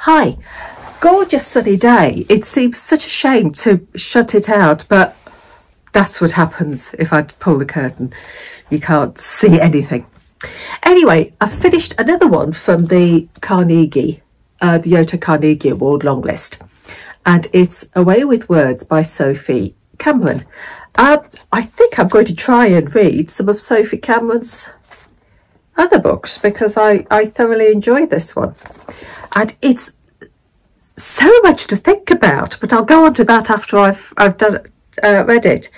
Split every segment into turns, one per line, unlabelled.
Hi, gorgeous sunny day. It seems such a shame to shut it out, but that's what happens if I pull the curtain. You can't see anything. Anyway, I finished another one from the Carnegie, the Yoto Carnegie Award long list, and it's A Way with Words by Sophie Cameron. I think I'm going to try and read some of Sophie Cameron's other books because I thoroughly enjoyed this one. And it's so much to think about, but I'll go on to that after I've read it.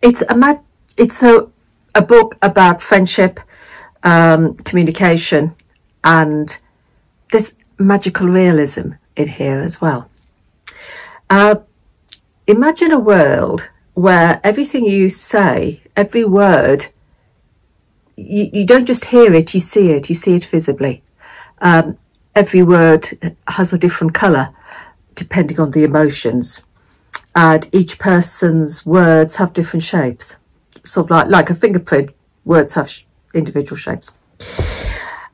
It's a book about friendship, communication, and this magical realism in here as well. Imagine a world where everything you say, every word, you don't just hear it, you see it visibly. Every word has a different colour depending on the emotions, and each person's words have different shapes, sort of like a fingerprint. Words have individual shapes.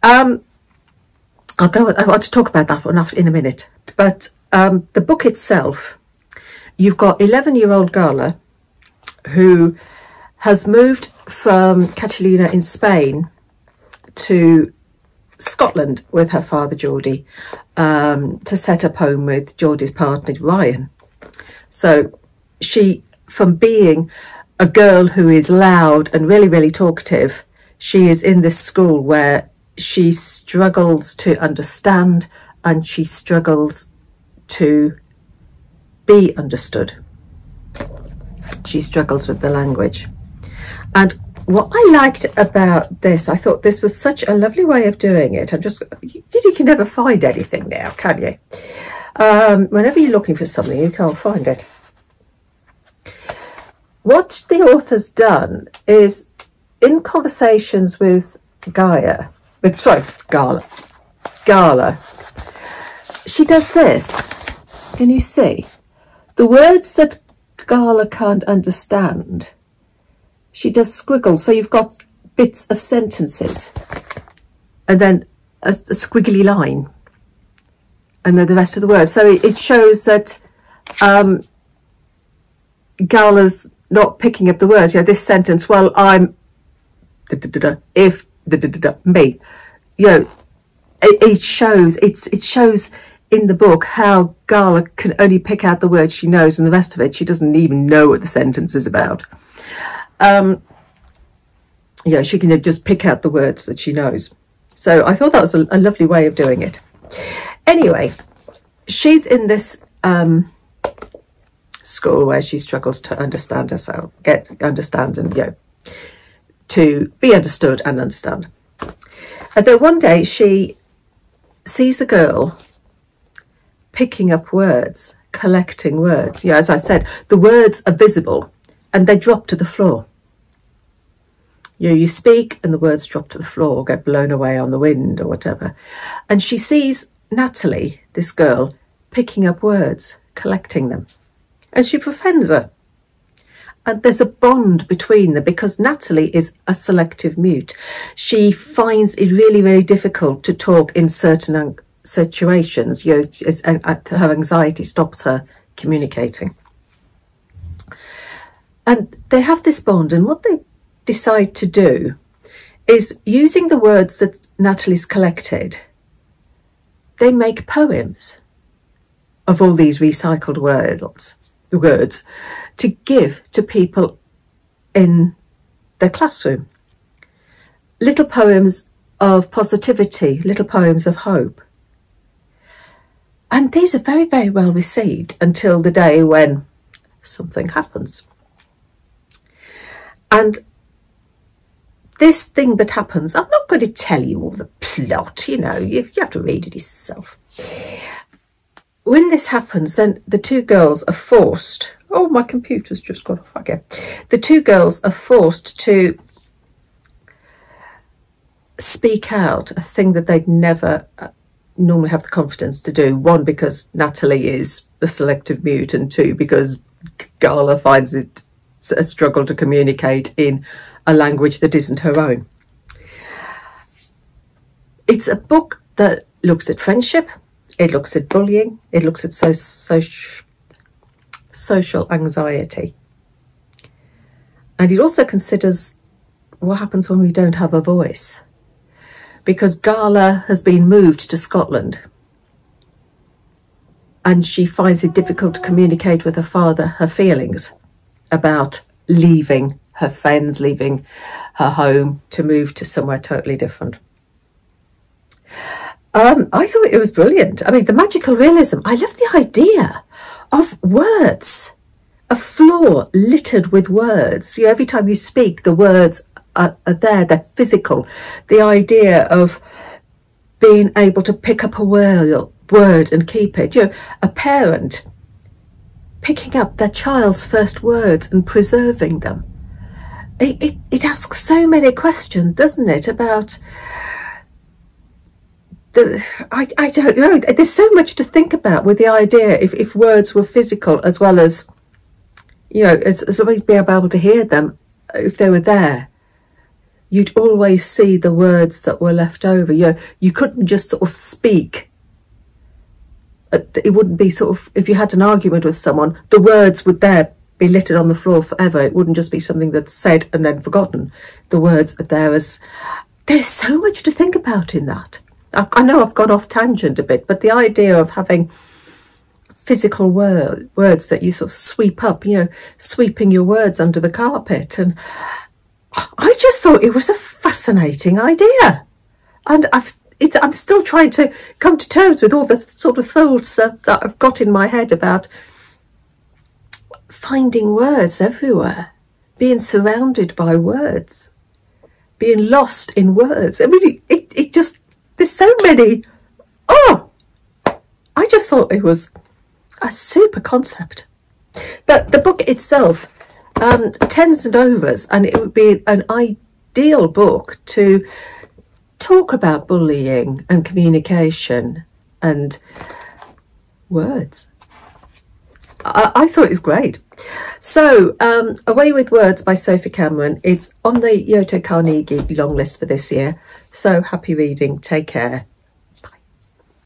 I want to talk about that one in a minute, but the book itself, you've got 11-year-old Gala who has moved from Catalunya in Spain to Scotland with her father Geordie to set up home with Geordie's partner Ryan. So she, from being a girl who is loud and really, really talkative, she is in this school where she struggles to understand and she struggles to be understood. She struggles with the language. And what I liked about this, I thought this was such a lovely way of doing it. You can never find anything now, can you? Whenever you're looking for something, you can't find it. What the author's done is, in conversations with Gala, she does this. Can you see? The words that Gala can't understand, she does squiggles. So you've got bits of sentences and then a squiggly line and then the rest of the words. So it shows that Gala's not picking up the words. This sentence, well, I'm if me. It shows in the book how Gala can only pick out the words she knows, and the rest of it she doesn't even know what the sentence is about. She can just pick out the words that she knows. So I thought that was a lovely way of doing it. Anyway, she's in this school where she struggles to understand herself, to be understood and understand. And then one day she sees a girl picking up words, collecting words. As I said, the words are visible and they drop to the floor. You speak and the words drop to the floor, or get blown away on the wind or whatever. And she sees Natalie, this girl, picking up words, collecting them. And she befriends her. And there's a bond between them because Natalie is a selective mute. She finds it really, really difficult to talk in certain situations. Her anxiety stops her communicating. And they have this bond, and what they decide to do is, using the words that Natalie's collected, they make poems of all these recycled words to give to people in their classroom. Little poems of positivity, little poems of hope. And these are very, very well received until the day when something happens. And this thing that happens, I'm not going to tell you all the plot, you have to read it yourself. When this happens, then the two girls are forced, oh, my computer's just gone off again. The two girls are forced to speak out a thing that they'd never normally have the confidence to do. One, because Natalie is a selective mute, and two, because Gala finds it a struggle to communicate in a language that isn't her own. It's a book that looks at friendship, it looks at bullying, it looks at social anxiety. And it also considers what happens when we don't have a voice. Because Gala has been moved to Scotland and she finds it difficult to communicate with her father her feelings about leaving her friends, leaving her home to move to somewhere totally different. I thought it was brilliant. I mean, the magical realism. I love the idea of words, a floor littered with words. You know, every time you speak, the words are there, they're physical. The idea of being able to pick up a word and keep it. You know, a parent picking up their child's first words and preserving them. It asks so many questions, doesn't it, about I don't know. There's so much to think about with the idea if words were physical as well as, you know, as always be able to hear them if they were there. You'd always see the words that were left over. You couldn't just sort of speak. It wouldn't be sort of, if you had an argument with someone, the words would there be littered on the floor forever. It wouldn't just be something that's said and then forgotten. The words are there as, there's so much to think about in that. I know I've gone off tangent a bit, but the idea of having physical words that you sort of sweep up, you know, sweeping your words under the carpet. And I just thought it was a fascinating idea. And I'm still trying to come to terms with all the sort of thoughts that I've got in my head about finding words everywhere, being surrounded by words, being lost in words. I mean, it just, there's so many. Oh, I just thought it was a super concept. But the book itself, tens and overs, and it would be an ideal book to talk about bullying and communication and words. I thought it was great. So, Away with Words by Sophie Cameron. It's on the Yoto Carnegie long list for this year. So happy reading. Take care.